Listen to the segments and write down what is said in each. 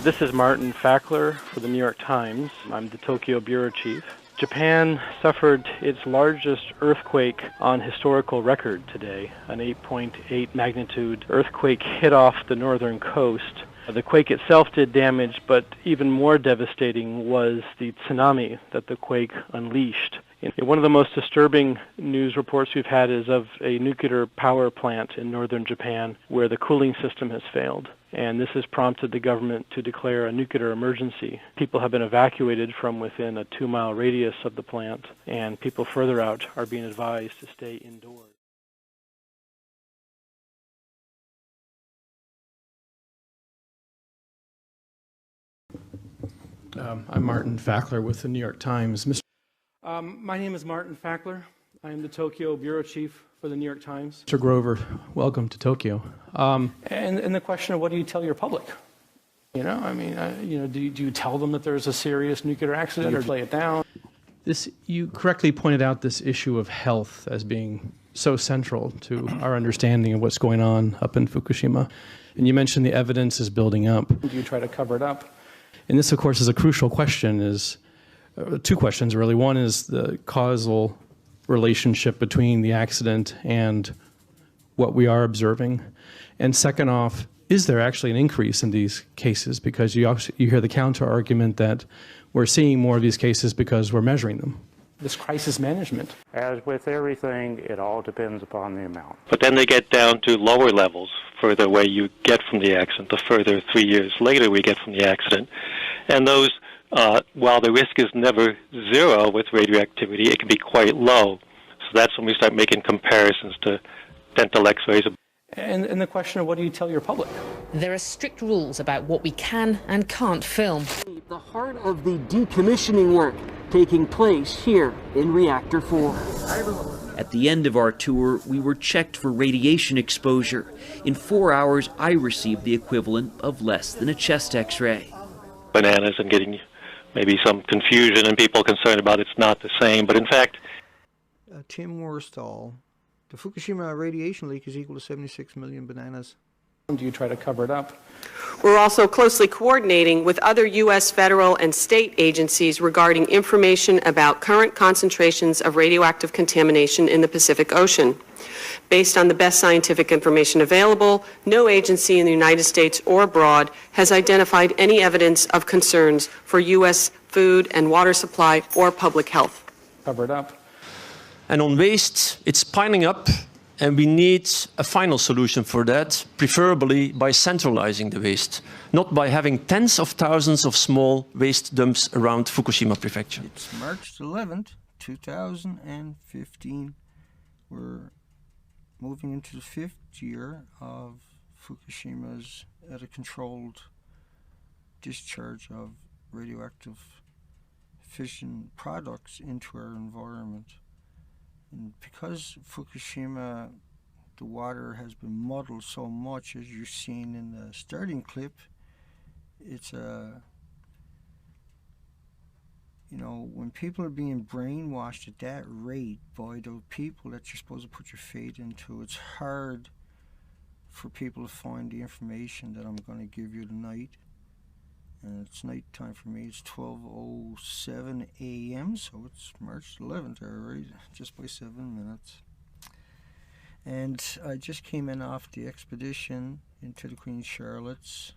This is Martin Fackler for the New York Times. I'm the Tokyo bureau chief. Japan suffered its largest earthquake on historical record today. An 8.8 magnitude earthquake hit off the northern coast. The quake itself did damage, but even more devastating was the tsunami that the quake unleashed. One of the most disturbing news reports we've had is of a nuclear power plant in northern Japan where the cooling system has failed. And this has prompted the government to declare a nuclear emergency. People have been evacuated from within a 2-mile radius of the plant, and people further out are being advised to stay indoors. I'm Martin Fackler with the New York Times. My name is Martin Fackler. I am the Tokyo bureau chief for the New York Times. Mr. Grover, welcome to Tokyo. And the question of what do you tell your public? Do you tell them that there's a serious nuclear accident or play it down? You correctly pointed out this issue of health as being so central to our understanding of what's going on up in Fukushima. And you mentioned the evidence is building up. Do you try to cover it up? And this, of course, is a crucial question. Two questions, really. One is the causal relationship between the accident and what we are observing. And second off, is there actually an increase in these cases? Because you hear the counter-argument that we're seeing more of these cases because we're measuring them. This crisis management. As with everything, it all depends upon the amount. But then they get down to lower levels, further away you get from the accident, the further 3 years later we get from the accident. And those, while the risk is never zero with radioactivity, it can be quite low. So that's when we start making comparisons to dental x-rays. And the question of what do you tell your public? There are strict rules about what we can and can't film. The heart of the decommissioning work taking place here in Reactor 4. At the end of our tour, we were checked for radiation exposure. In 4 hours, I received the equivalent of less than a chest x-ray. Bananas and getting maybe some confusion and people concerned about it's not the same, but in fact... Tim Worstall, the Fukushima radiation leak is equal to 76 million bananas. Do you try to cover it up? We're also closely coordinating with other U.S. federal and state agencies regarding information about current concentrations of radioactive contamination in the Pacific Ocean. Based on the best scientific information available, no agency in the United States or abroad has identified any evidence of concerns for U.S. food and water supply or public health. Cover it up. And on waste, it's piling up, and we need a final solution for that, preferably by centralizing the waste, not by having tens of thousands of small waste dumps around Fukushima Prefecture. It's March 11th, 2015. We're moving into the 5th year of Fukushima's at a controlled discharge of radioactive fission products into our environment. And because Fukushima, the water has been muddled so much, as you've seen in the starting clip, it's when people are being brainwashed at that rate by the people that you're supposed to put your faith into, it's hard for people to find the information that I'm going to give you tonight. And it's night time for me. It's 12:07 a.m., so it's March 11th, right? Just by 7 minutes. And I just came in off the expedition into the Queen Charlotte's,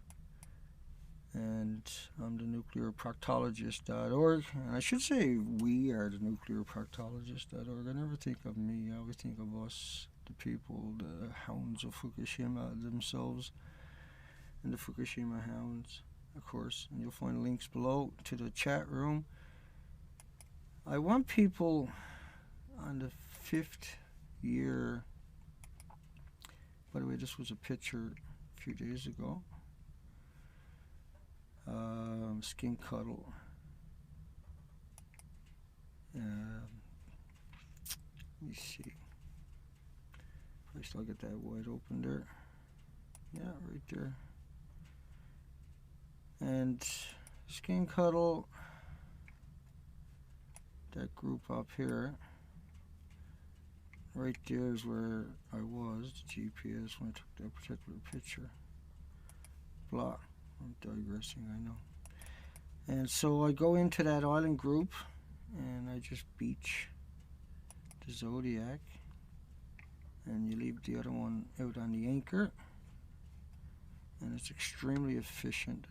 and I'm the nuclearproctologist.org. And I should say we are the nuclearproctologist.org. I never think of me. I always think of us, the people, the hounds of Fukushima themselves, and the Fukushima hounds, of course. And you'll find links below to the chat room. I want people on the 5th year. By the way, this was a picture a few days ago. Skin cuddle. Let me see. I still get that wide open there. Yeah, right there. And skin cuddle. That group up here. right there is where I was, the GPS, when I took that particular picture. Blah. I'm digressing, I know. And so I go into that island group, and I just beach the Zodiac, and you leave the other one out on the anchor, and it's extremely efficient.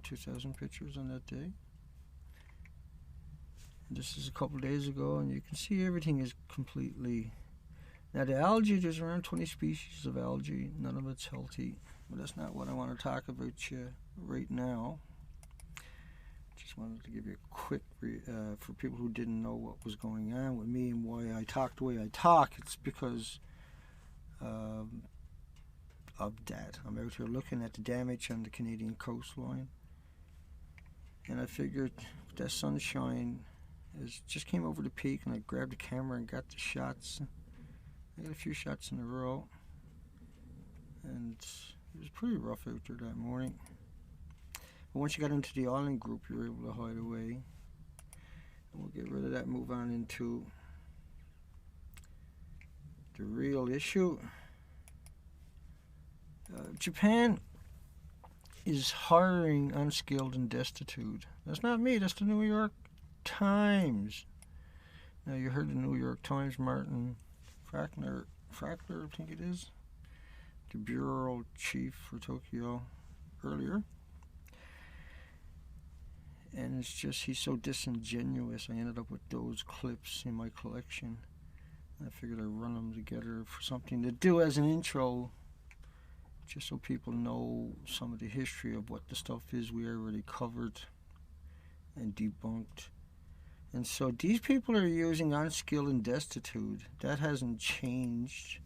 2,000 pictures on that day. And this is a couple days ago, and you can see everything is completely... Now the algae, there's around 20 species of algae. None of it's healthy, but that's not what I want to talk about right now. Just wanted to give you a quick, for people who didn't know what was going on with me and why I talk the way I talk. It's because of that. I'm out here looking at the damage on the Canadian coastline, and I figured with that sunshine, just came over the peak, and I grabbed the camera and got the shots. I got a few shots in a row, and it was pretty rough out there that morning. But once you got into the island group, you were able to hide away, and we'll get rid of that, move on into the real issue. Japan is hiring unskilled and destitute. That's not me, that's the New York Times. Now you heard the New York Times, Martin Frackler, I think it is, the bureau chief for Tokyo earlier. And it's just, he's so disingenuous. I ended up with those clips in my collection. I figured I'd run them together for something to do as an intro, just so people know some of the history of what the stuff is we already covered and debunked. And so these people are using unskilled and destitute. That hasn't changed,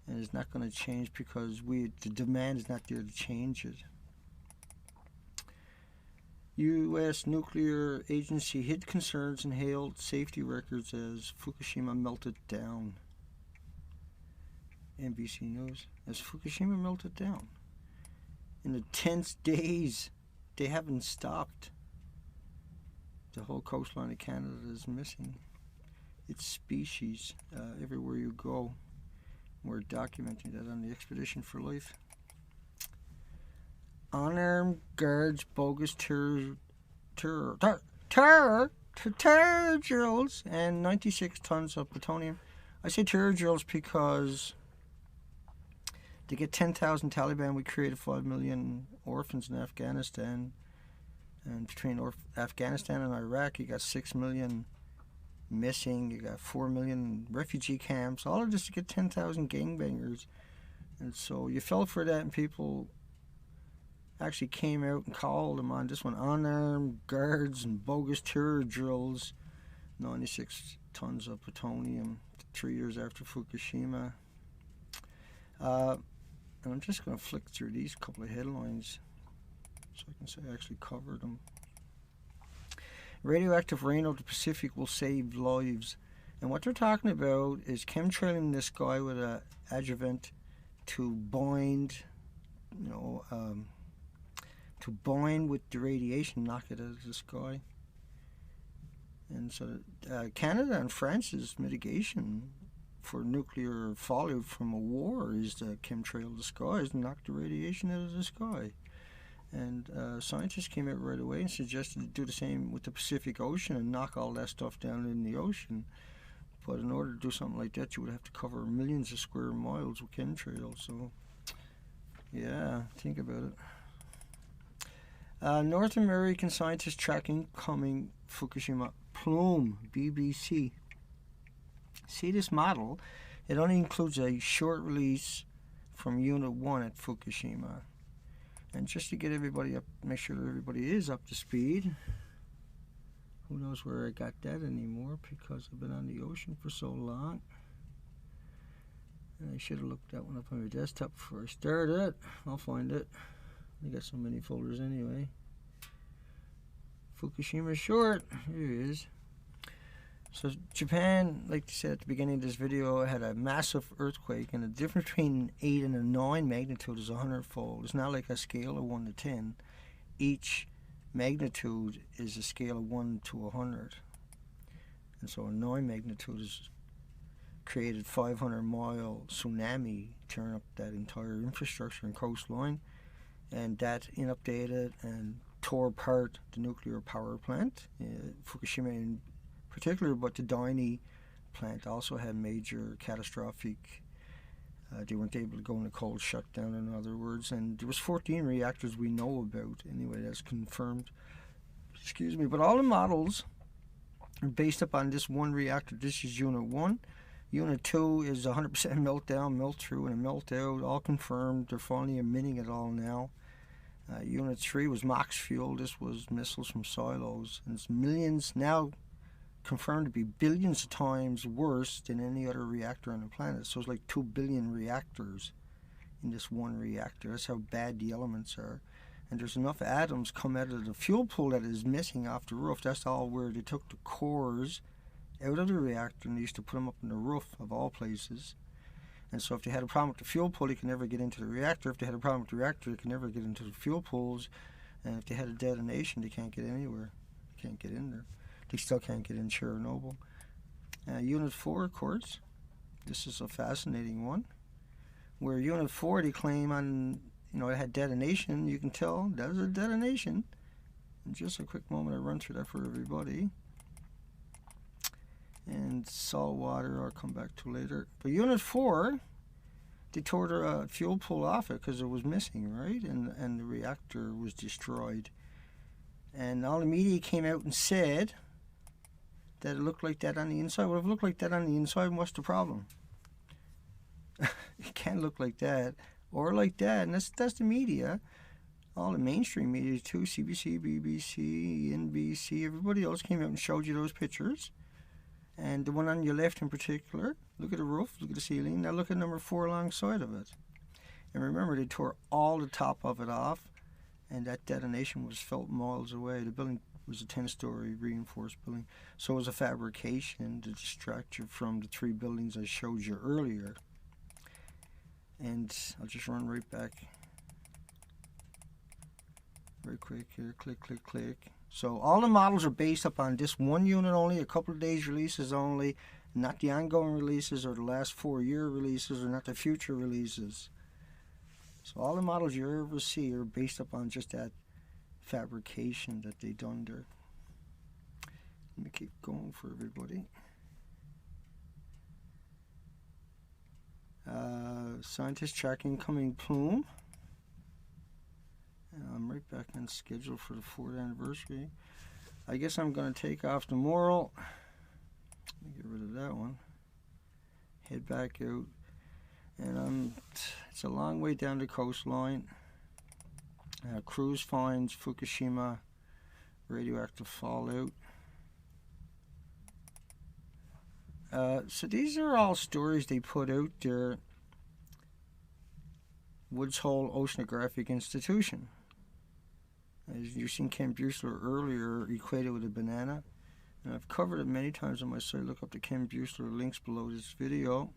and it's not going to change because the demand is not there to change it. U.S. Nuclear Agency hid concerns and hailed safety records as Fukushima melted down. NBC News, as Fukushima melted down. In the tense days, they haven't stopped. The whole coastline of Canada is missing its species everywhere you go. We're documenting that on the Expedition for Life. Unarmed guards, bogus terror drills, and 96 tons of plutonium. I say terror drills because to get 10,000 Taliban, we created 5 million orphans in Afghanistan. And between Afghanistan and Iraq, you got 6 million missing, you got 4 million refugee camps, all of this to get 10,000 gangbangers. And so you fell for that, and people actually came out and called them on this one. Unarmed guards and bogus terror drills. 96 tons of plutonium 3 years after Fukushima. And I'm just going to flick through these couple of headlines so I can say I actually covered them. Radioactive rain over the Pacific will save lives. And what they're talking about is chemtrailing the sky with an adjuvant to bind, to bind with the radiation, knock it out of the sky. And so Canada and France's mitigation for nuclear fallout from a war is to chemtrail the skies and knock the radiation out of the sky. And scientists came out right away and suggested to do the same with the Pacific Ocean and knock all that stuff down in the ocean. But in order to do something like that, you would have to cover millions of square miles with chemtrails. So, yeah, think about it. North American scientists tracking coming Fukushima plume, BBC. See this model? It only includes a short release from Unit 1 at Fukushima. And just to get everybody up, make sure that everybody is up to speed. Who knows where I got that anymore because I've been on the ocean for so long. And I should have looked that one up on my desktop before I started. I'll find it. I got so many folders anyway. Fukushima short. Here it is. So Japan, like I said at the beginning of this video, had a massive earthquake, and the difference between an 8 and a 9 magnitude is 100-fold. It's not like a scale of 1 to 10. Each magnitude is a scale of 1 to 100. And so a 9 magnitude is created 500-mile tsunami, tearing up that entire infrastructure and coastline, and that inundated and tore apart the nuclear power plant, Fukushima in particular, but the Daini plant also had major catastrophic. They weren't able to go in a cold shutdown, in other words, and there was 14 reactors we know about. Anyway, that's confirmed. Excuse me, but all the models are based upon this one reactor. This is Unit 1. Unit 2 is 100% meltdown, melt through, and a melt out, all confirmed. They're finally emitting it all now. Unit 3 was MOX fuel. This was missiles from silos. And it's millions, now confirmed to be billions of times worse than any other reactor on the planet. So it's like 2 billion reactors in this one reactor. That's how bad the elements are. And there's enough atoms come out of the fuel pool that is missing off the roof. That's all where they took the cores out of the reactor and they used to put them up on the roof of all places. And so if they had a problem with the fuel pool, they could never get into the reactor. If they had a problem with the reactor, they could never get into the fuel pools. And if they had a detonation, they can't get anywhere. They can't get in there. They still can't get in Chernobyl. Unit 4, of course, this is a fascinating one, where Unit 4, they claim on, it had detonation. You can tell that was a detonation. In just a quick moment, I'll run through that for everybody. And salt water, I'll come back to later. But Unit 4, they tore the fuel pool off it because it was missing, right? And the reactor was destroyed. And all the media came out and said that it looked like that on the inside. Well, if it looked like that on the inside, what's the problem? It can't look like that or like that. And that's the media. All the mainstream media too, CBC, BBC, NBC, everybody else came out and showed you those pictures. And the one on your left in particular, look at the roof, look at the ceiling. Now look at number 4 alongside of it. And remember, they tore all the top of it off, and that detonation was felt miles away. The building was a 10-story reinforced building. So it was a fabrication to distract you from the 3 buildings I showed you earlier. And I'll just run right back. Very quick here, click, click, click. So all the models are based upon this one unit only, a couple of days releases only, not the ongoing releases or the last 4-year releases or not the future releases. So all the models you ever see are based upon just that fabrication that they done there. Let me keep going for everybody. Scientists tracking incoming plume. I'm right back on schedule for the 4th anniversary. I guess I'm going to take off tomorrow. Let me get rid of that one. Head back out. And it's a long way down the coastline. Cruise finds Fukushima radioactive fallout. So these are all stories they put out there. Woods Hole Oceanographic Institution. As you've seen Ken Buechler earlier equated with a banana. And I've covered it many times on my site. Look up the Ken Buechler links below this video.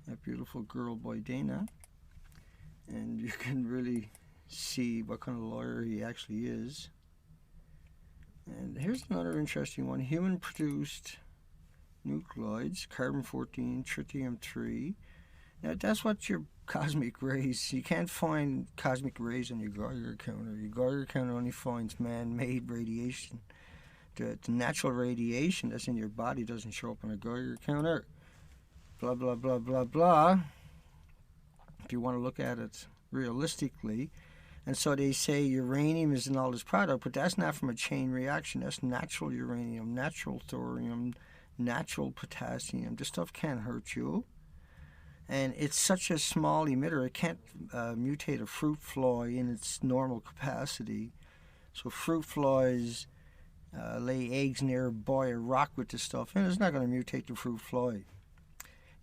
That beautiful girl by Dana. And you can really see what kind of lawyer he actually is. And here's another interesting one. Human-produced nuclides, carbon-14, tritium-3. Now that's what your cosmic rays. You can't find cosmic rays on your Geiger counter. Your Geiger counter only finds man-made radiation. The natural radiation that's in your body doesn't show up on a Geiger counter. Blah, blah, blah, blah, blah. If you want to look at it realistically. And so they say uranium is in all this product, but that's not from a chain reaction. That's natural uranium, natural thorium, natural potassium. This stuff can't hurt you. And it's such a small emitter, it can't mutate a fruit fly in its normal capacity. So fruit flies lay eggs nearby a rock with this stuff, and it's not going to mutate the fruit fly.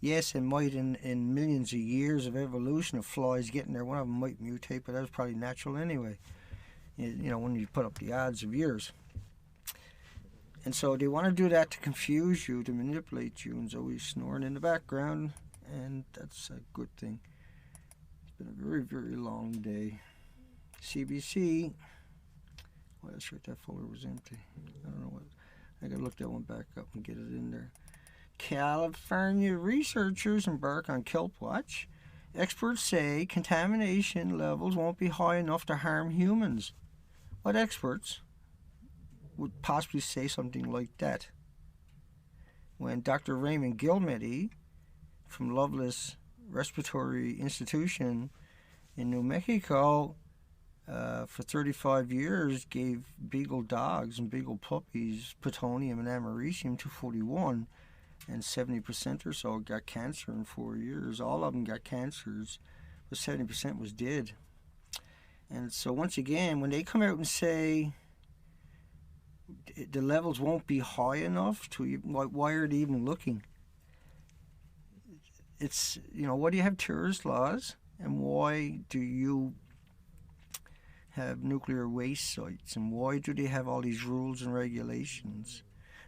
Yes, it might in millions of years of evolution of flies getting there. One of them might mutate, but that was probably natural anyway. You know, when you put up the odds of years. And so they want to do that to confuse you, to manipulate you, and Zoe's snoring in the background. And that's a good thing. It's been a very, very long day. CBC. Well, that's right, that folder was empty. I don't know what. I gotta look that one back up and get it in there. California researchers embark on kelp watch. Experts say contamination levels won't be high enough to harm humans. What experts would possibly say something like that? When Dr. Raymond Gilmedy from Loveless Respiratory Institution in New Mexico for 35 years gave beagle dogs and beagle puppies plutonium and americium-241, and 70% or so got cancer in 4 years. All of them got cancers, but 70% was dead. And so once again, when they come out and say the levels won't be high enough to even, why are they even looking? It's, why do you have terrorist laws, and why do you have nuclear waste sites, and why do they have all these rules and regulations?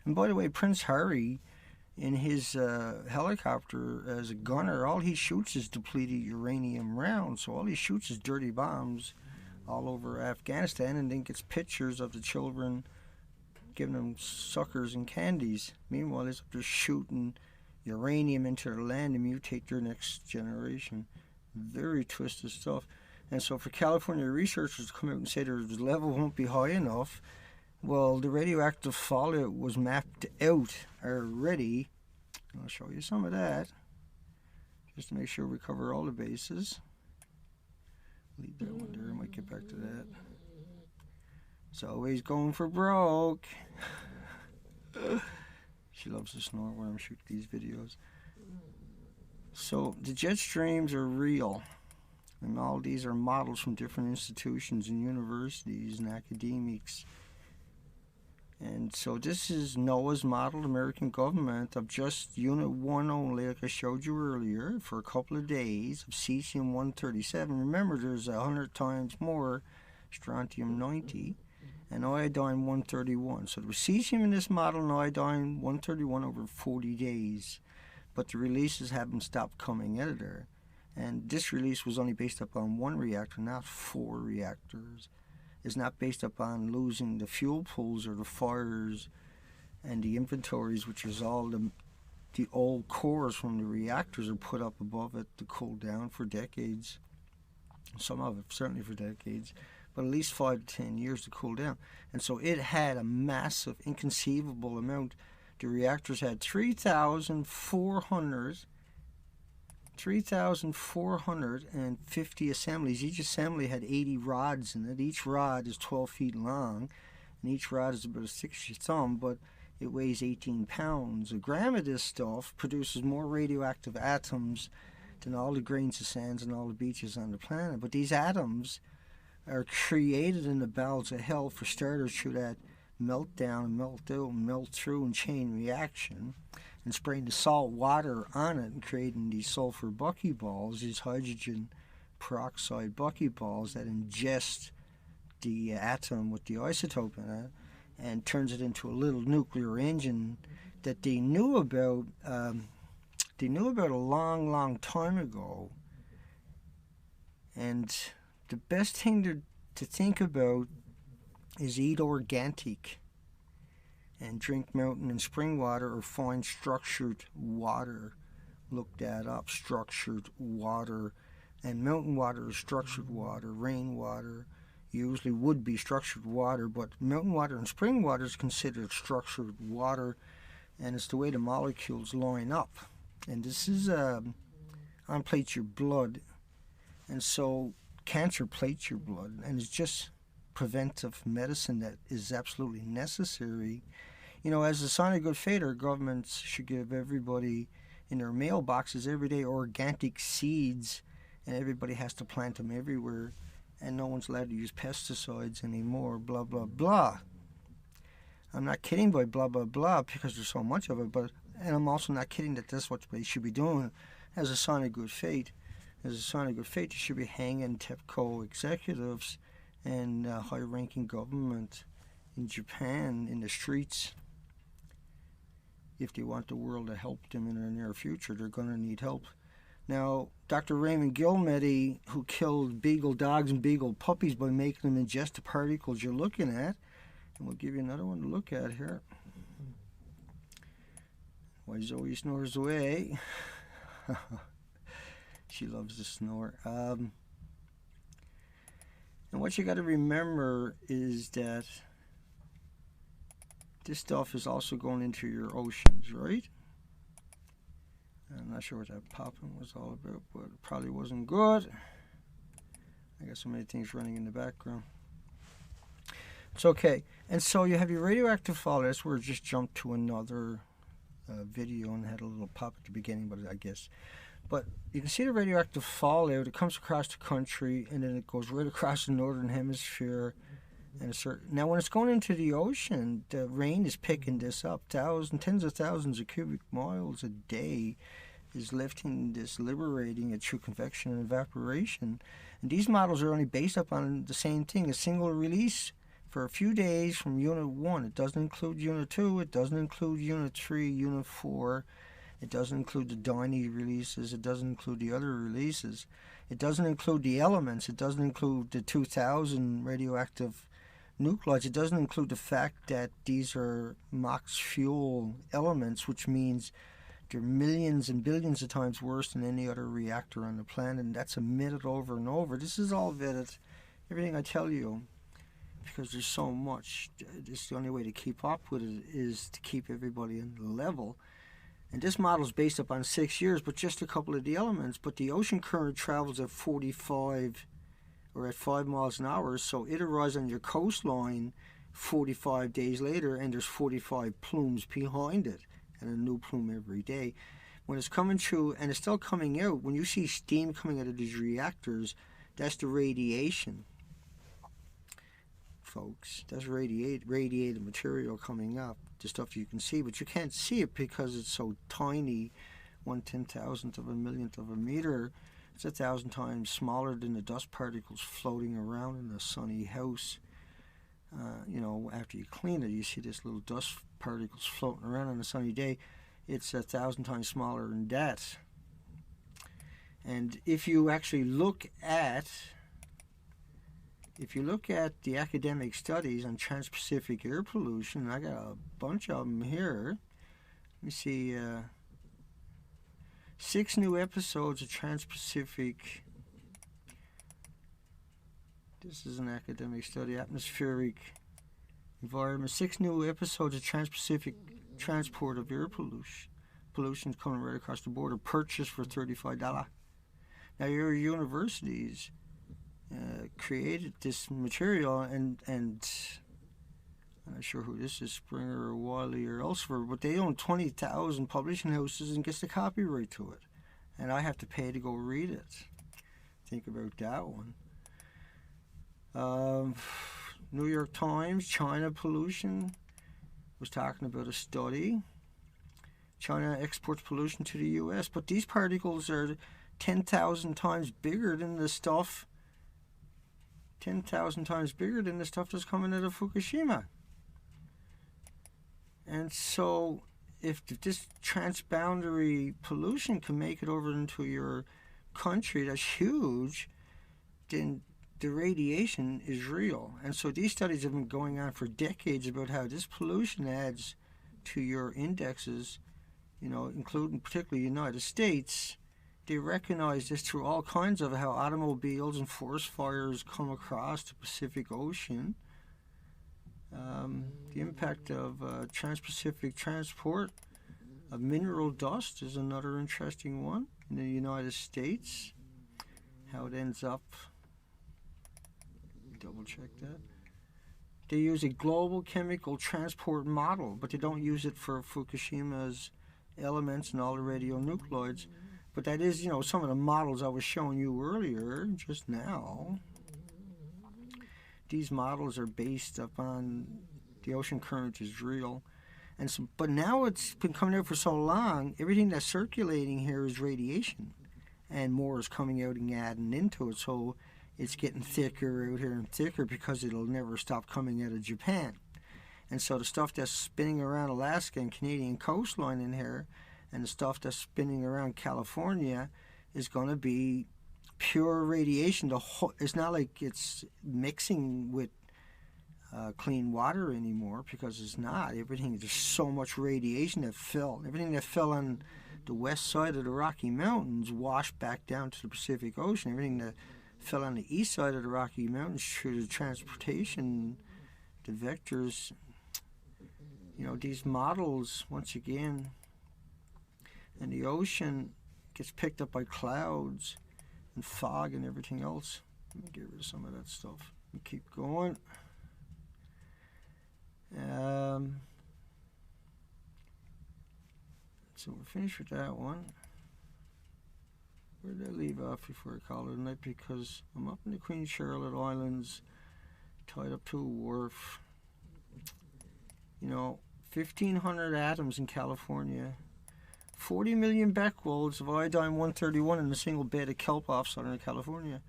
And by the way, Prince Harry, in his helicopter as a gunner, all he shoots is depleted uranium rounds. So all he shoots is dirty bombs all over Afghanistan, and then gets pictures of the children giving them suckers and candies. Meanwhile, he's up there shooting uranium into their land to mutate their next generation. Very twisted stuff. And so for California researchers to come out and say the level won't be high enough, well, the radioactive fallout was mapped out already. I'll show you some of that, just to make sure we cover all the bases. Leave that one there, I might get back to that. It's always going for broke. She loves to snore when I'm shooting these videos. So the jet streams are real. And all these are models from different institutions and universities and academics. And so this is NOAA's model, American government, of just Unit 1 only, like I showed you earlier, for a couple of days of cesium-137. Remember, there's 100 times more strontium-90 and iodine-131. So there was cesium in this model and iodine-131 over 40 days. But the releases haven't stopped coming out of there. And this release was only based upon one reactor, not 4 reactors. It's not based upon losing the fuel pools or the fires and the inventories, which is all the old cores from the reactors are put up above it to cool down for decades. Some of it certainly for decades, but at least 5 to 10 years to cool down. And so it had a massive, inconceivable amount. The reactors had 3,450 assemblies. Each assembly had 80 rods in it. Each rod is 12 feet long, and each rod is about a 6-inch thumb, but it weighs 18 pounds. A gram of this stuff produces more radioactive atoms than all the grains of sands and all the beaches on the planet. But these atoms are created in the bowels of hell, for starters, through that melt down and melt out and melt through and chain reaction, and spraying the salt water on it and creating these sulfur buckyballs, these hydrogen peroxide buckyballs that ingest the atom with the isotope in it and turns it into a little nuclear engine that they knew about. They knew about a long, long time ago. And the best thing to think about is eat organic and drink mountain and spring water, or find structured water. Look that up, structured water. And mountain water is structured water. Rainwater usually would be structured water, but mountain water and spring water is considered structured water, and it's the way the molecules line up. And this is on plates your blood, and so cancer plates your blood, and it's just preventive medicine that is absolutely necessary. You know, as a sign of good faith, our governments should give everybody in their mailboxes every day organic seeds, and everybody has to plant them everywhere, and no one's allowed to use pesticides anymore, blah, blah, blah. I'm not kidding by blah, blah, blah, because there's so much of it, and I'm also not kidding that that's what they should be doing as a sign of good faith. As a sign of good faith, you should be hanging TEPCO executives and high-ranking government in Japan in the streets. If they want the world to help them in the near future, they're going to need help. Now, Dr. Raymond Gilmedy, who killed beagle dogs and beagle puppies by making them ingest the particles you're looking at, and we'll give you another one to look at here. Why Zoe snores away. She loves to snore. And what you got to remember is that this stuff is also going into your oceans, right? I'm not sure what that popping was all about, but it probably wasn't good. I got so many things running in the background. It's okay. And so you have your radioactive fallout. That's where it just jumped to another video and had a little pop at the beginning, but I guess. But you can see the radioactive fallout. It comes across the country, and then it goes right across the northern hemisphere. And now, when it's going into the ocean, the rain is picking this up. Tens of thousands of cubic miles a day is lifting this, liberating it through convection and evaporation. And these models are only based upon the same thing, a single release for a few days from Unit 1. It doesn't include Unit 2, it doesn't include Unit 3, Unit 4. It doesn't include the Diny releases, it doesn't include the other releases. It doesn't include the elements, it doesn't include the 2,000 radioactive nuclides. It doesn't include the fact that these are MOX fuel elements, which means they're millions and billions of times worse than any other reactor on the planet, and that's admitted over and over. This is all vetted, everything I tell you, because there's so much. It's the only way to keep up with it is to keep everybody on the level. And this model is based upon 6 years, but just a couple of the elements. But the ocean current travels at 45 or at 5 miles an hour, so it arrives on your coastline 45 days later, and there's 45 plumes behind it, and a new plume every day. When it's coming through, and it's still coming out, when you see steam coming out of these reactors, that's the radiation, folks. That's radiated material coming up, the stuff you can see, but you can't see it because it's so tiny, 1/10,000th of a millionth of a meter. It's 1,000 times smaller than the dust particles floating around in a sunny house. You know, after you clean it, you see this little dust particles floating around on a sunny day. It's 1,000 times smaller than that. And if you actually look at the academic studies on trans-Pacific air pollution, I got a bunch of them here. Let me see. 6 new episodes of trans-Pacific. This is an academic study. Atmospheric environment. 6 new episodes of trans-Pacific transport of air pollution coming right across the border. Purchased for $35. Now your universities created this material, and I'm not sure who this is, Springer or Wiley or elsewhere, but they own 20,000 publishing houses and gets the copyright to it. And I have to pay to go read it. Think about that one. New York Times, China pollution, was talking about a study. China exports pollution to the U.S., but these particles are 10,000 times bigger than the stuff, 10,000 times bigger than the stuff that's coming out of Fukushima. And so if this transboundary pollution can make it over into your country, that's huge, then the radiation is real. And so these studies have been going on for decades about how this pollution adds to your indexes, you know, including particularly the United States. They recognize this through all kinds of how automobiles and forest fires come across the Pacific Ocean. The impact of trans-Pacific transport of mineral dust is another interesting one in the United States. How it ends up, double check that. They use a global chemical transport model, but they don't use it for Fukushima's elements and all the radionuclides. But that is, you know, some of the models I was showing you earlier, just now. These models are based upon the ocean current is real. And so, but now it's been coming out for so long, everything that's circulating here is radiation. And more is coming out and adding into it. So it's getting thicker out here and thicker because it'll never stop coming out of Japan. And so the stuff that's spinning around Alaska and Canadian coastline in here, and the stuff that's spinning around California, is going to be pure radiation. It's not like it's mixing with clean water anymore, because it's not. There's so much radiation that fell. Everything that fell on the west side of the Rocky Mountains washed back down to the Pacific Ocean. Everything that fell on the east side of the Rocky Mountains through the transportation, the vectors, these models, once again, and the ocean gets picked up by clouds and fog and everything else. Let me get rid of some of that stuff and keep going. So we're finished with that one. Where did I leave off before I call it a night? Because I'm up in the Queen Charlotte Islands, tied up to a wharf. 1,500 atoms in California. 40 million becquerels of iodine-131 in a single bed of kelp off Southern California.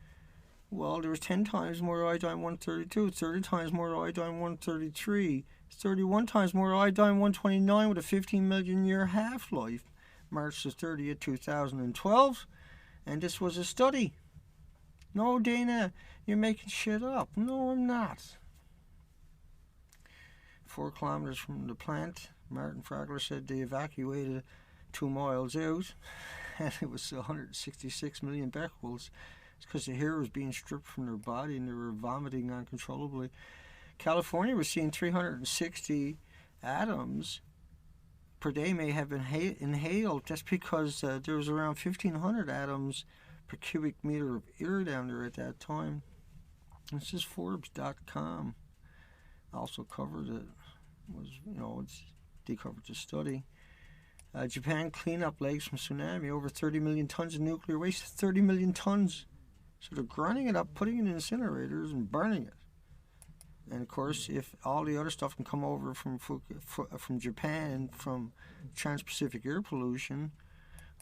Well, there was 10 times more iodine-132, 30 times more iodine-133, 31 times more iodine-129 with a 15 million year half-life. March the 30th, 2012. And this was a study. No, Dana, you're making shit up. No, I'm not. 4 kilometers from the plant, Martin Fragler said they evacuated 2 miles out, and it was 166 million becquerels. It's because the hair was being stripped from their body and they were vomiting uncontrollably. California was seeing 360 atoms per day may have been inhaled. That's because there was around 1,500 atoms per cubic meter of air down there at that time. This is Forbes.com. Also covered it. They covered the study. Japan cleanup lakes from tsunami. Over 30 million tons of nuclear waste. 30 million tons. So they're grinding it up, putting it in incinerators, and burning it. And of course, if all the other stuff can come over from Japan, from trans-Pacific air pollution,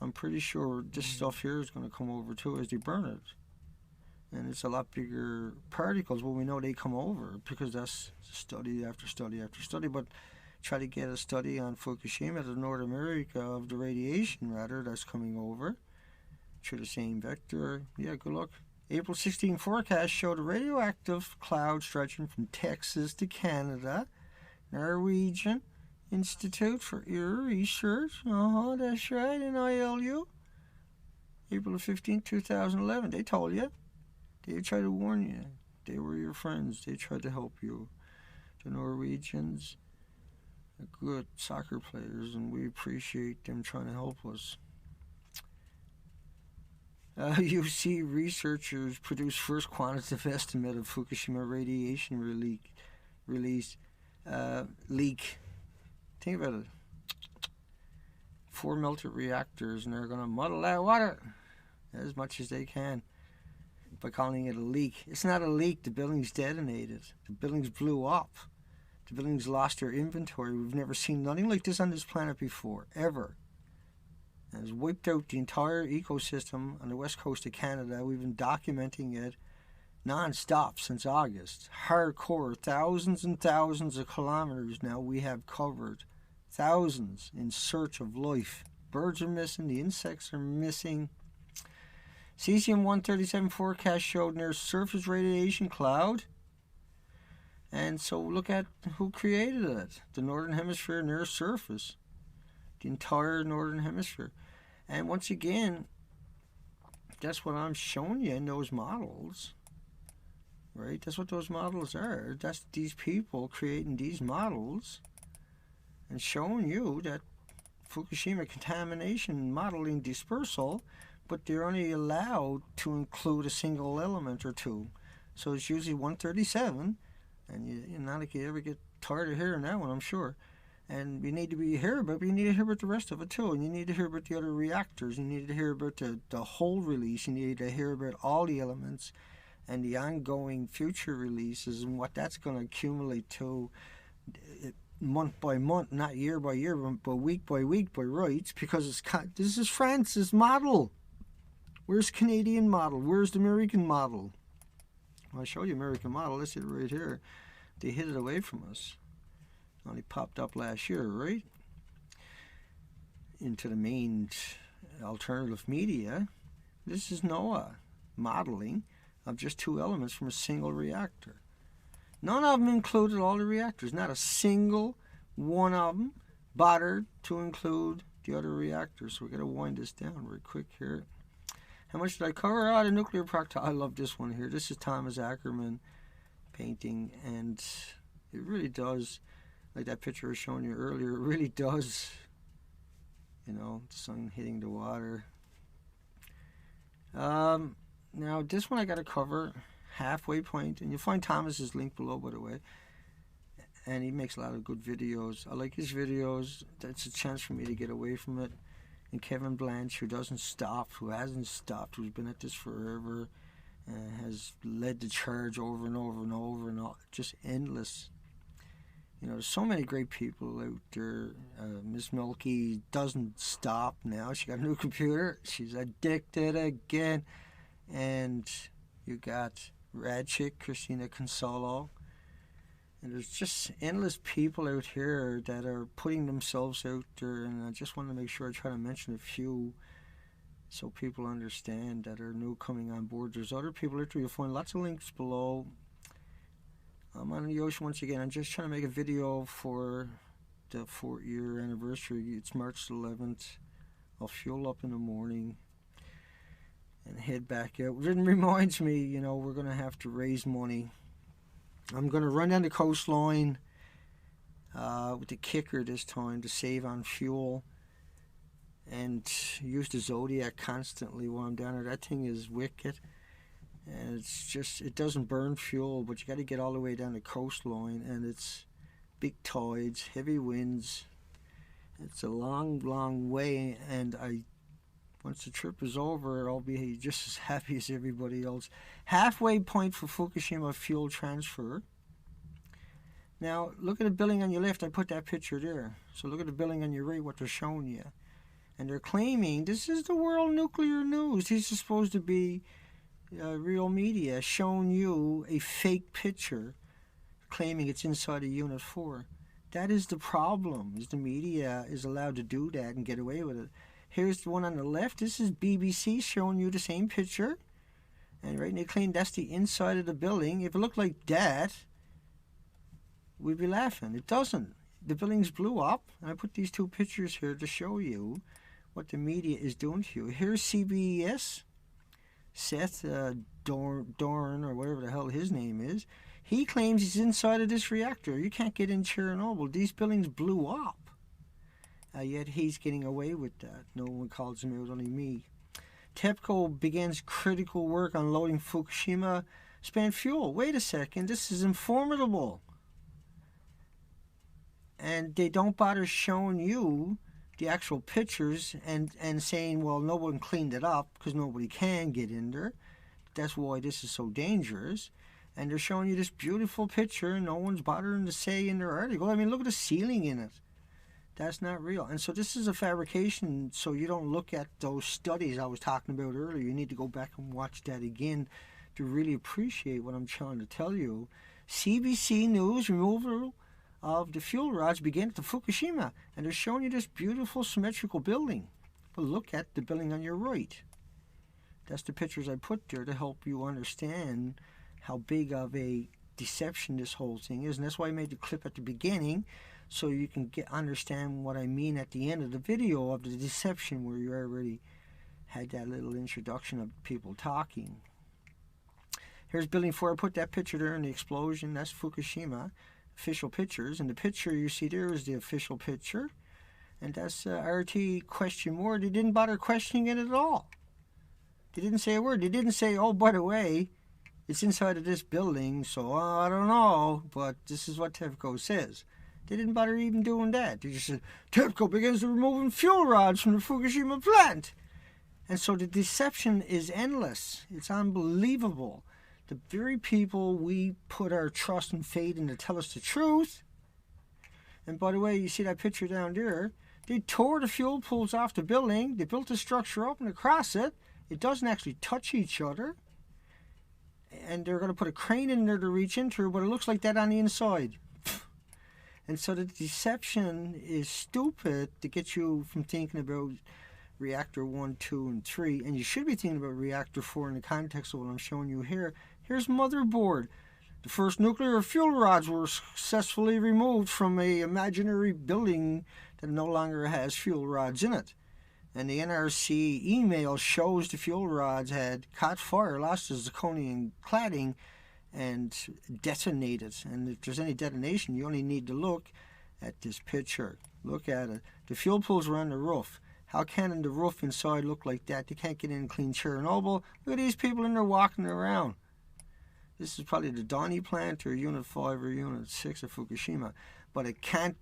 I'm pretty sure this stuff here is going to come over too as they burn it. And it's a lot bigger particles. Well, we know they come over because that's study after study after study. But try to get a study on Fukushima, to North America, of the radiation, rather, that's coming over through the same vector. Yeah, good luck. April 16 forecast showed a radioactive cloud stretching from Texas to Canada. Norwegian Institute for Air Research. That's right, NILU. April 15, 2011. They told you. They tried to warn you. They were your friends. They tried to help you. The Norwegians are good soccer players, and we appreciate them trying to help us. UC researchers produced first quantitative estimate of Fukushima radiation leak. Think about it. 4 melted reactors, and they're going to muddle that water as much as they can by calling it a leak. It's not a leak. The building's detonated. The buildings blew up. The buildings lost their inventory. We've never seen nothing like this on this planet before, ever. And it's wiped out the entire ecosystem on the west coast of Canada. We've been documenting it non-stop since August. Hardcore, thousands and thousands of kilometers now we have covered. Thousands in search of life. Birds are missing, the insects are missing. Cesium-137 forecast showed near surface radiation cloud. And so look at who created it. The Northern Hemisphere near surface. The entire Northern Hemisphere. And once again, that's what I'm showing you in those models. Right? That's what those models are. That's these people creating these models and showing you that Fukushima contamination modeling dispersal, but they're only allowed to include a single element or two. So it's usually 137, and you're not like you ever get tired of hearing that one, I'm sure. And you need to be here, but you need to hear about the rest of it too. And you need to hear about the other reactors. You need to hear about the whole release. You need to hear about all the elements and the ongoing future releases and what that's going to accumulate to month by month, not year by year, but week by week by rights, because this is France's model. Where's the Canadian model? Where's the American model? I'll show you American model. Let's see it right here. They hid it away from us. Only popped up last year, right? Into the main alternative media. This is NOAA modeling of just 2 elements from a single reactor. None of them included all the reactors. Not a single one of them bothered to include the other reactors. So we're going to wind this down real quick here. How much did I cover? The nuclear proctor. I love this one here. This is Thomas Ackerman painting, and it really does, like that picture I was showing you earlier, it really does, you know, the sun hitting the water. Now this one I got to cover, Halfway Point, and you'll find Thomas's link below, by the way. And he makes a lot of good videos. I like his videos. That's a chance for me to get away from it. And Kevin Blanche, who doesn't stop, who hasn't stopped, who's been at this forever, has led the charge over and over and over and just endless. You know, there's so many great people out there. Miss Milky doesn't stop now. She got a new computer. She's addicted again. And you got Rad Chick, Christina Consolo. And there's just endless people out here that are putting themselves out there, and I just want to make sure I try to mention a few so people understand that are new coming on board. There's other people out there. You'll find lots of links below. I'm on the ocean once again. I'm just trying to make a video for the 4-year anniversary. It's March 11th. I'll fuel up in the morning and head back out. It reminds me, you know, we're going to have to raise money. I'm going to run down the coastline with the kicker this time to save on fuel and use the Zodiac constantly while I'm down there. That thing is wicked, and it's just, it doesn't burn fuel, but you got to get all the way down the coastline, and it's big tides, heavy winds. It's a long, long way, and once the trip is over, I'll be just as happy as everybody else. Halfway point for Fukushima fuel transfer. Now, look at the building on your left. I put that picture there. So look at the building on your right, what they're showing you. And they're claiming, this is the world nuclear news. This is supposed to be real media showing you a fake picture, claiming it's inside of Unit 4. That is the problem, is the media is allowed to do that and get away with it. Here's the one on the left. This is BBC showing you the same picture. And right, and they claim that's the inside of the building. If it looked like that, we'd be laughing. It doesn't. The buildings blew up. And I put these two pictures here to show you what the media is doing to you. Here's CBS. Seth Dorn, or whatever the hell his name is. He claims he's inside of this reactor. You can't get in Chernobyl. These buildings blew up. Yet he's getting away with that. No one calls him out, only me. TEPCO begins critical work on loading Fukushima spent fuel. Wait a second, this is informative. And they don't bother showing you the actual pictures and saying, well, no one cleaned it up because nobody can get in there. That's why this is so dangerous. And they're showing you this beautiful picture and no one's bothering to say in their article. I mean, look at the ceiling in it. That's not real. And so this is a fabrication, so you don't look at those studies I was talking about earlier. You need to go back and watch that again to really appreciate what I'm trying to tell you. CBC News, removal of the fuel rods began at the Fukushima, and they're showing you this beautiful symmetrical building. But look at the building on your right. That's the pictures I put there to help you understand how big of a deception this whole thing is. And that's why I made the clip at the beginning, so you can understand what I mean at the end of the video of the deception, where you already had that little introduction of people talking. Here's Building 4. I put that picture there in the explosion. That's Fukushima, official pictures. And the picture you see there is the official picture. And that's RT question more. They didn't bother questioning it at all. They didn't say a word. They didn't say, oh, by the way, it's inside of this building, so I don't know, but this is what TEPCO says. They didn't bother even doing that. They just said, TEPCO begins to removing fuel rods from the Fukushima plant. And so the deception is endless. It's unbelievable. The very people we put our trust and faith in to tell us the truth. And by the way, you see that picture down there? They tore the fuel pools off the building. They built the structure up and across it. It doesn't actually touch each other. And they're going to put a crane in there to reach into it, but it looks like that on the inside. And so the deception is stupid to get you from thinking about Reactor 1, 2, and 3. And you should be thinking about Reactor 4 in the context of what I'm showing you here. Here's motherboard. The first nuclear fuel rods were successfully removed from an imaginary building that no longer has fuel rods in it. And the NRC email shows the fuel rods had caught fire, lost the zirconium cladding, and detonated. And if there's any detonation, you only need to look at this picture. Look at it. The fuel pools were on the roof. How can the roof inside look like that? They can't get in and clean Chernobyl. Look at these people in there walking around. This is probably the Donny plant or Unit 5 or Unit 6 of Fukushima. But it can't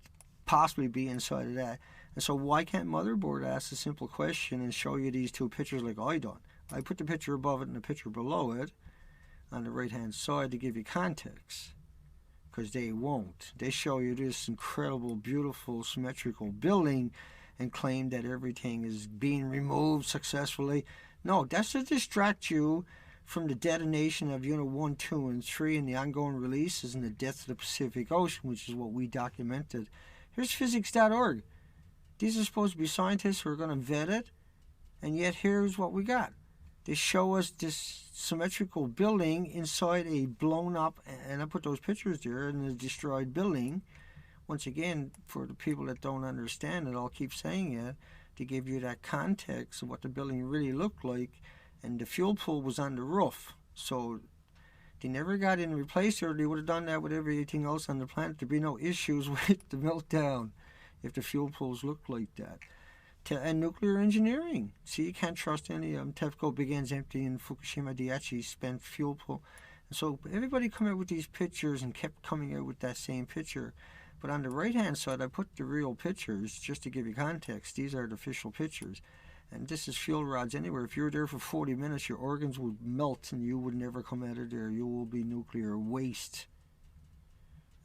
possibly be inside of that. And so why can't Motherboard ask a simple question and show you these two pictures like I done? I put the picture above it and the picture below it on the right-hand side to give you context. Because they won't. They show you this incredible, beautiful, symmetrical building and claim that everything is being removed successfully. No, that's to distract you from the detonation of Unit 1, 2, and 3 and the ongoing releases and the death of the Pacific Ocean, which is what we documented. Here's physics.org. These are supposed to be scientists who are going to vet it, and yet here's what we got. They show us this symmetrical building inside a blown up, and I put those pictures there, in a destroyed building. Once again, for the people that don't understand it, I'll keep saying it, to give you that context of what the building really looked like. And the fuel pool was on the roof, so they never got in and replaced it, or they would have done that with everything else on the planet. There'd be no issues with the meltdown if the fuel pools looked like that. And nuclear engineering. See, you can't trust any of them. TEPCO begins emptying Fukushima. They actually spent fuel pool. And so everybody come out with these pictures and kept coming out with that same picture. But on the right-hand side, I put the real pictures just to give you context. These are the official pictures. And this is fuel rods anywhere. If you're there for 40 minutes, your organs would melt and you would never come out of there. You will be nuclear waste.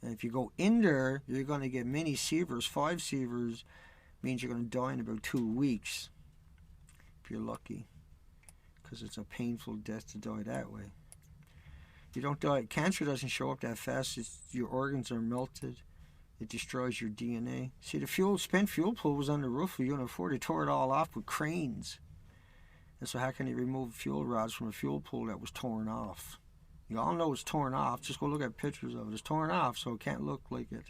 And if you go in there, you're going to get many sievers. 5 sievers means you're going to die in about 2 weeks, if you're lucky, because it's a painful death to die that way. You don't die. Cancer doesn't show up that fast. Your organs are melted. It destroys your DNA. See, the spent fuel pool was on the roof of Unit 4. They tore it all off with cranes. And so how can they remove fuel rods from a fuel pool that was torn off? You all know it's torn off. Just go look at pictures of it. It's torn off, so it can't look like it.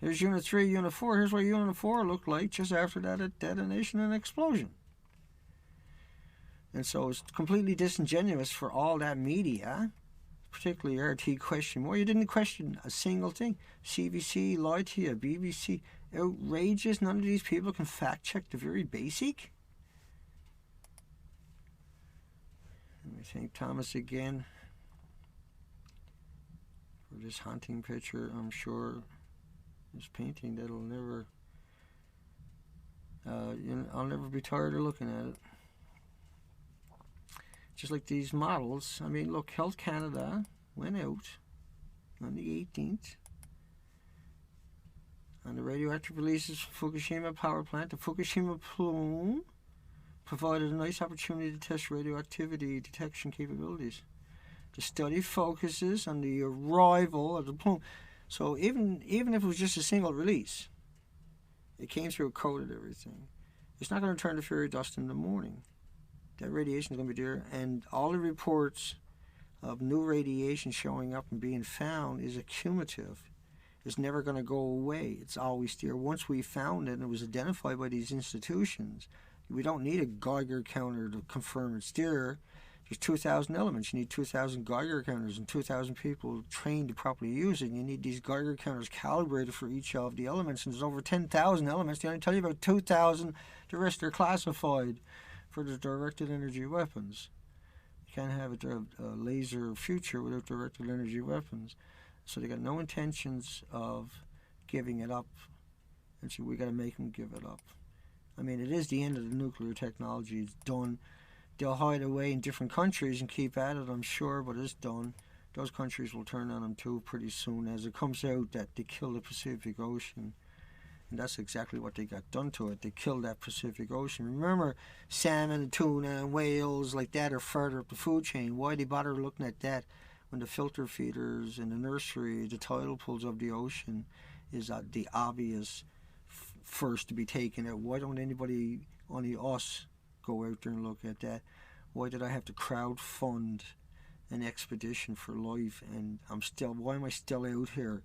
Here's Unit 3, Unit 4. Here's what Unit 4 looked like just after that detonation and explosion. And so it's completely disingenuous for all that media, particularly RT, question more. You didn't question a single thing. CBC lied to you. BBC. Outrageous. None of these people can fact check the very basic. Let me thank Thomas again for this haunting picture. I'm sure this painting that'll never, I'll never be tired of looking at it. Just like these models. I mean, look, Health Canada went out on the 18th on the radioactive releases from Fukushima power plant. The Fukushima plume provided a nice opportunity to test radioactivity detection capabilities. The study focuses on the arrival of the plume. So even if it was just a single release, it came through, coated everything. It's not going to turn to fairy dust in the morning. That radiation is going to be there, and all the reports of new radiation showing up and being found is accumulative. It's never going to go away. It's always there. Once we found it and it was identified by these institutions, we don't need a Geiger counter to confirm it's there. There's 2,000 elements. You need 2,000 Geiger counters and 2,000 people trained to properly use it. And you need these Geiger counters calibrated for each of the elements. And there's over 10,000 elements. They only tell you about 2,000. The rest are classified for the directed energy weapons. You can't have a laser future without directed energy weapons. So they got no intentions of giving it up. And so we got to make them give it up. I mean, it is the end of the nuclear technology. It's done. They'll hide away in different countries and keep at it, I'm sure, but it's done. Those countries will turn on them too pretty soon as it comes out that they killed the Pacific Ocean. And that's exactly what they got done to it. They killed that Pacific Ocean. Remember, salmon and tuna and whales like that are further up the food chain. Why they bother looking at that when the filter feeders in the nursery, the tidal pools of the ocean is the obvious first to be taken out? Why don't anybody, only us, go out there and look at that? Why did I have to crowdfund an expedition for life, and why am I still out here?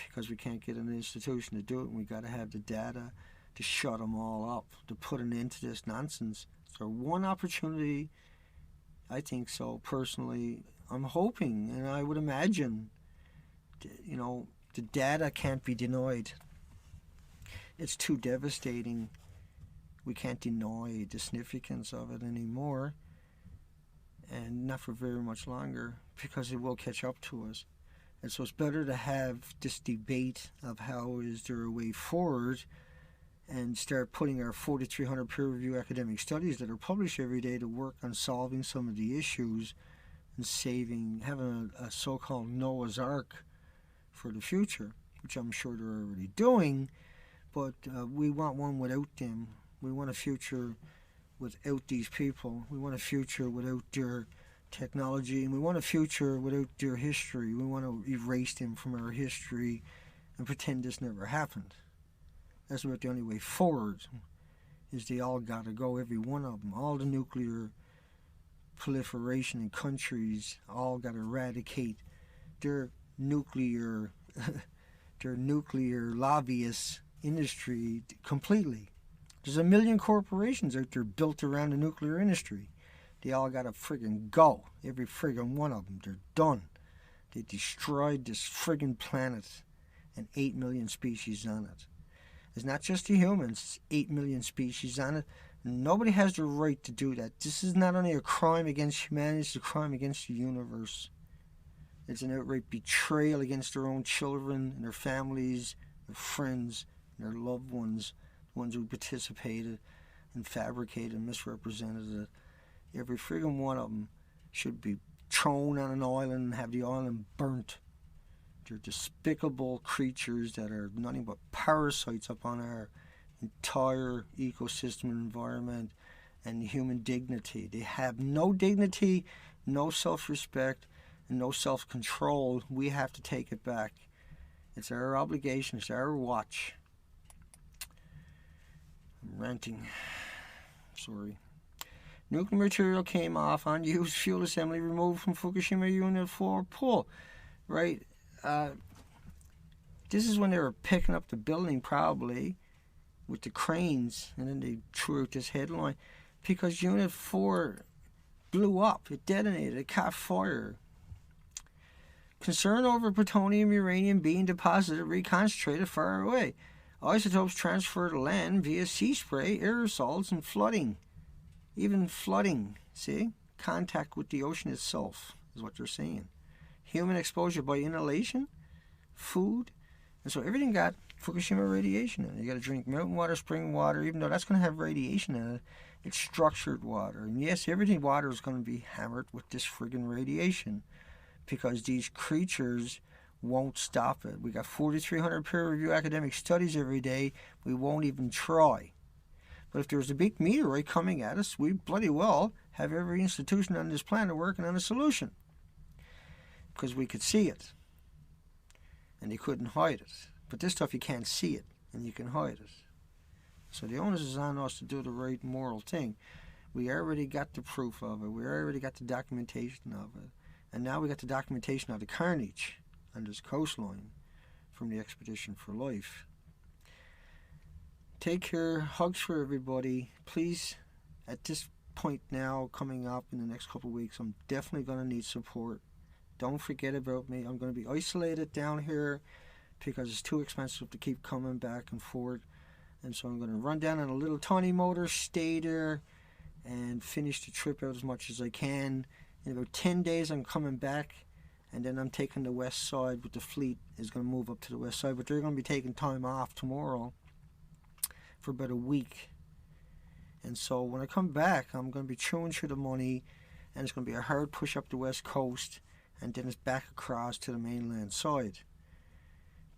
Because we can't get an institution to do it, and we got to have the data to shut them all up, to put an end to this nonsense. So one opportunity, I think so, personally. I'm hoping, and I would imagine, you know, the data can't be denied. It's too devastating. We can't deny the significance of it anymore, and not for very much longer, because it will catch up to us. And so it's better to have this debate of how is there a way forward, and start putting our 4,300 peer-reviewed academic studies that are published every day to work on solving some of the issues and having a so-called Noah's Ark for the future, which I'm sure they're already doing, but we want one without them. We want a future without these people. We want a future without their technology, and we want a future without their history. We want to erase them from our history and pretend this never happened. That's about the only way forward, is they all got to go, every one of them. All the nuclear proliferation in countries all got to eradicate their nuclear lobbyist industry completely. There's 1 million corporations out there built around the nuclear industry. They all got to friggin' go. Every friggin' one of them. They're done. They destroyed this friggin' planet and 8 million species on it. It's not just the humans, it's 8 million species on it. Nobody has the right to do that. This is not only a crime against humanity, it's a crime against the universe. It's an outright betrayal against their own children and their families, their friends, and their loved ones, the ones who participated and fabricated and misrepresented it. Every friggin' one of them should be thrown on an island and have the island burnt. They're despicable creatures that are nothing but parasites upon our entire ecosystem and environment and human dignity. They have no dignity, no self-respect, and no self-control. We have to take it back. It's our obligation, it's our watch. I'm ranting. Sorry. Nuclear material came off, unused fuel assembly removed from Fukushima Unit 4 pull. Right? This is when they were picking up the building, probably, with the cranes, and then they threw out this headline, because Unit 4 blew up, it detonated, it caught fire. Concern over plutonium uranium being deposited reconcentrated far away. Isotopes transferred to land via sea spray, aerosols, and flooding. Even flooding, see? Contact with the ocean itself is what they're saying. Human exposure by inhalation, food, and so everything got Fukushima radiation in it. You got to drink mountain water, spring water, even though that's going to have radiation in it. It's structured water, and yes, everything water is going to be hammered with this friggin' radiation, because these creatures won't stop it. We got 4,300 peer-reviewed academic studies every day. We won't even try. But if there's a big meteorite coming at us, we bloody well have every institution on this planet working on a solution, because we could see it, and they couldn't hide it. But this stuff, you can't see it, and you can hide it. So the onus is on us to do the right moral thing. We already got the proof of it. We already got the documentation of it. And now we got the documentation of the carnage on this coastline from the Expedition for Life. Take care. Hugs for everybody. Please, at this point now, coming up in the next couple of weeks, I'm definitely going to need support. Don't forget about me. I'm going to be isolated down here because it's too expensive to keep coming back and forth. And so I'm going to run down on a little tiny motor, stay there, and finish the trip out as much as I can. In about 10 days, I'm coming back, and then I'm taking the west side with the fleet. Is going to move up to the west side, but they're going to be taking time off tomorrow for about a week. And so when I come back, I'm going to be chewing through the money, and it's going to be a hard push up the west coast, and then it's back across to the mainland side.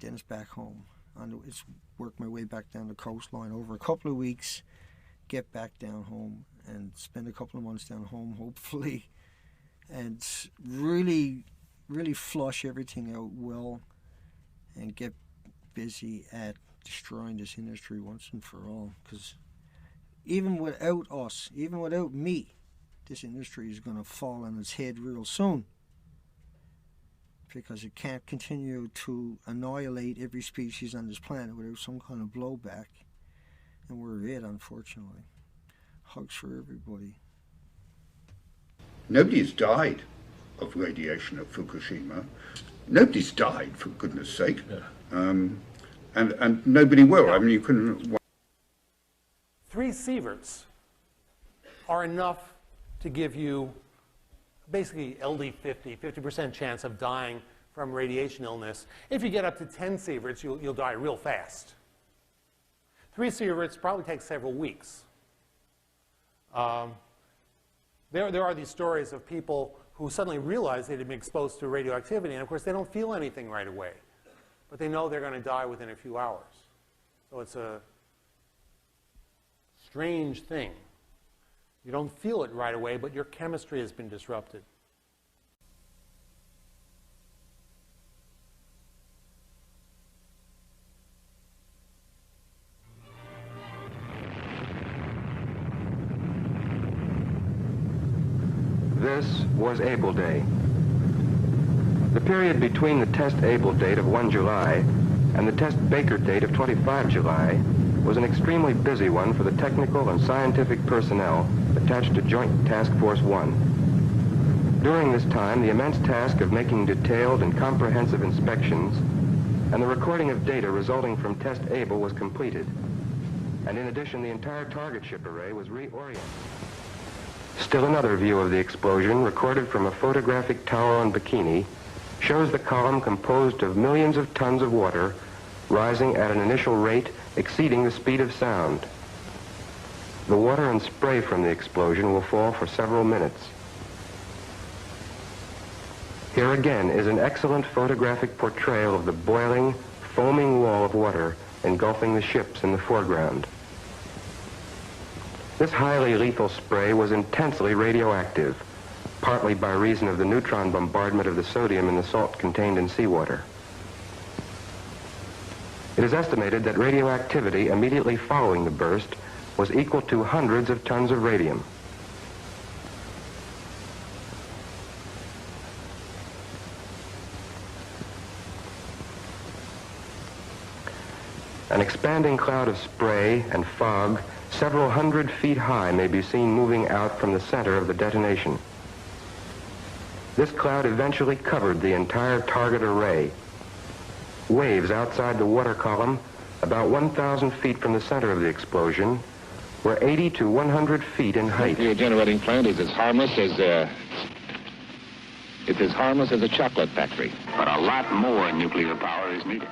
Then it's back home. It's work my way back down the coastline over a couple of weeks, get back down home, and spend a couple of months down home, hopefully, and really, really flush everything out well, and get busy at destroying this industry once and for all. Because even without us, even without me, this industry is going to fall on its head real soon, because it can't continue to annihilate every species on this planet without some kind of blowback. And we're it, unfortunately. Hugs for everybody. Nobody's died of radiation at Fukushima. Nobody's died, for goodness sake. Yeah. And nobody will. I mean, you couldn't... 3 sieverts are enough to give you basically LD 50% chance of dying from radiation illness. If you get up to 10 sieverts, you'll die real fast. 3 sieverts probably take several weeks. There are these stories of people who suddenly realize they'd been exposed to radioactivity, and of course they don't feel anything right away. But they know they're going to die within a few hours. So it's a strange thing. You don't feel it right away, but your chemistry has been disrupted. This was Able Day. The period between the test Able date of 1 July and the test Baker date of 25 July was an extremely busy one for the technical and scientific personnel attached to Joint Task Force 1. During this time, the immense task of making detailed and comprehensive inspections and the recording of data resulting from test Able was completed. And in addition, the entire target ship array was reoriented. Still another view of the explosion, recorded from a photographic tower on Bikini, shows the column composed of millions of tons of water rising at an initial rate exceeding the speed of sound. The water and spray from the explosion will fall for several minutes. Here again is an excellent photographic portrayal of the boiling, foaming wall of water engulfing the ships in the foreground. This highly lethal spray was intensely radioactive, partly by reason of the neutron bombardment of the sodium in the salt contained in seawater. It is estimated that radioactivity immediately following the burst was equal to hundreds of tons of radium. An expanding cloud of spray and fog several hundred feet high may be seen moving out from the center of the detonation. This cloud eventually covered the entire target array. Waves outside the water column, about 1,000 feet from the center of the explosion, were 80 to 100 feet in height. The nuclear generating plant is as harmless as a chocolate factory. But a lot more nuclear power is needed.